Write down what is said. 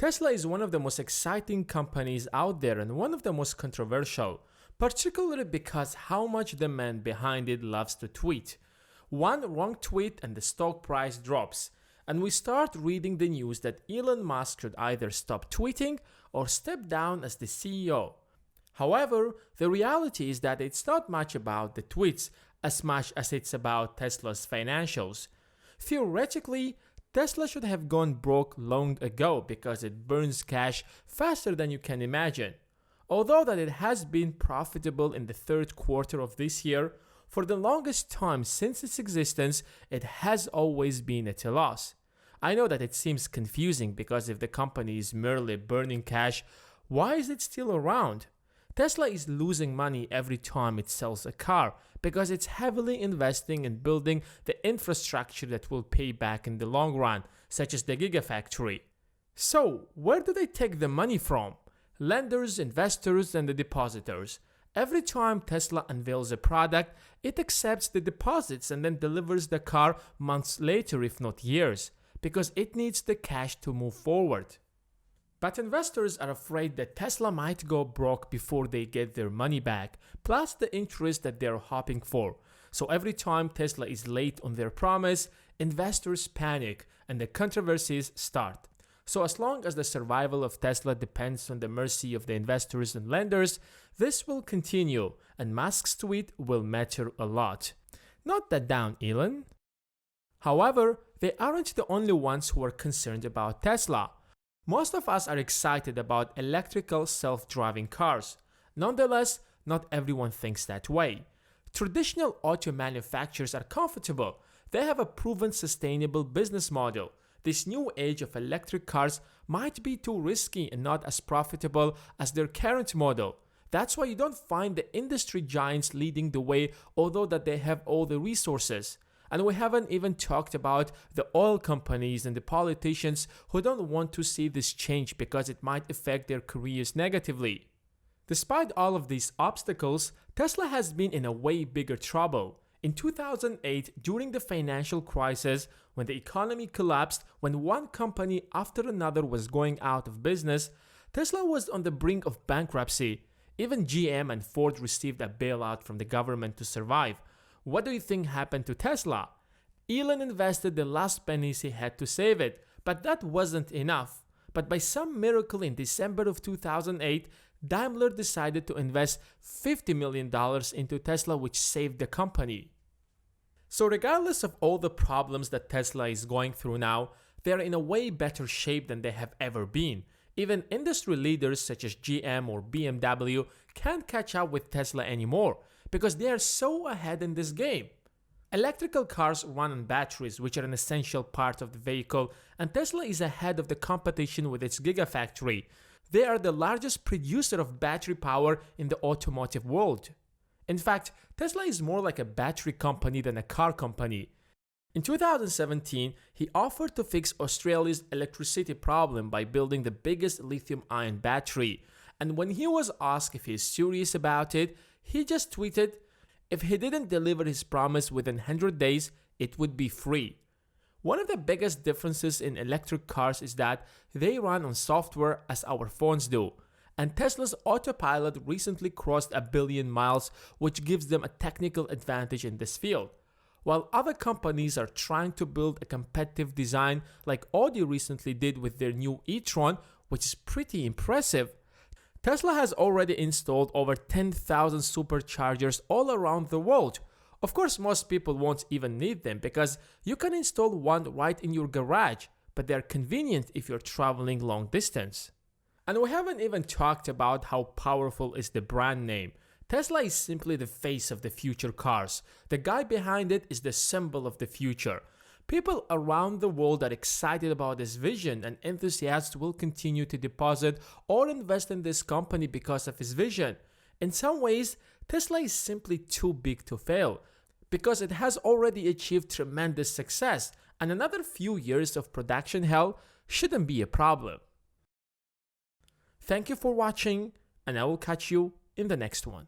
Tesla is one of the most exciting companies out there and one of the most controversial, particularly because how much the man behind it loves to tweet. One wrong tweet and the stock price drops, and we start reading the news that Elon Musk should either stop tweeting or step down as the CEO. However, the reality is that it's not much about the tweets as much as it's about Tesla's financials. Theoretically, Tesla should have gone broke long ago because it burns cash faster than you can imagine. Although that it has been profitable in the third quarter of this year, for the longest time since its existence, it has always been at a loss. I know that it seems confusing because if the company is merely burning cash, why is it still around? Tesla is losing money every time it sells a car because it's heavily investing in building the infrastructure that will pay back in the long run, such as the Gigafactory. So, where do they take the money from? Lenders, investors, and the depositors. Every time Tesla unveils a product, it accepts the deposits and then delivers the car months later, if not years, because it needs the cash to move forward. But investors are afraid that Tesla might go broke before they get their money back, plus the interest that they're hoping for. So every time Tesla is late on their promise, investors panic and the controversies start. So as long as the survival of Tesla depends on the mercy of the investors and lenders, this will continue and Musk's tweet will matter a lot. Note that down, Elon. However, they aren't the only ones who are concerned about Tesla. Most of us are excited about electrical self-driving cars. Nonetheless, not everyone thinks that way. Traditional auto manufacturers are comfortable. They have a proven sustainable business model. This new age of electric cars might be too risky and not as profitable as their current model. That's why you don't find the industry giants leading the way, although that they have all the resources. And we haven't even talked about the oil companies and the politicians who don't want to see this change because it might affect their careers negatively. Despite all of these obstacles, Tesla has been in a way bigger trouble. In 2008, during the financial crisis, when the economy collapsed, when one company after another was going out of business, Tesla was on the brink of bankruptcy. Even GM and Ford received a bailout from the government to survive. What do you think happened to Tesla? Elon invested the last pennies he had to save it, but that wasn't enough. But by some miracle in December of 2008, Daimler decided to invest $50 million into Tesla, which saved the company. So regardless of all the problems that Tesla is going through now, they are in a way better shape than they have ever been. Even industry leaders such as GM or BMW can't catch up with Tesla anymore because they are so ahead in this game. Electrical cars run on batteries, which are an essential part of the vehicle, and Tesla is ahead of the competition with its Gigafactory. They are the largest producer of battery power in the automotive world. In fact, Tesla is more like a battery company than a car company. In 2017, he offered to fix Australia's electricity problem by building the biggest lithium-ion battery. And when he was asked if he is serious about it, he just tweeted, if he didn't deliver his promise within 100 days, it would be free. One of the biggest differences in electric cars is that they run on software as our phones do. And Tesla's autopilot recently crossed 1 billion miles, which gives them a technical advantage in this field. While other companies are trying to build a competitive design like Audi recently did with their new e-tron, which is pretty impressive, Tesla has already installed over 10,000 superchargers all around the world. Of course, most people won't even need them because you can install one right in your garage, but they're convenient if you're traveling long distance. And we haven't even talked about how powerful is the brand name. Tesla is simply the face of the future cars. The guy behind it is the symbol of the future. People around the world are excited about this vision, and enthusiasts will continue to deposit or invest in this company because of his vision. In some ways, Tesla is simply too big to fail because it has already achieved tremendous success, and another few years of production hell shouldn't be a problem. Thank you for watching, and I will catch you in the next one.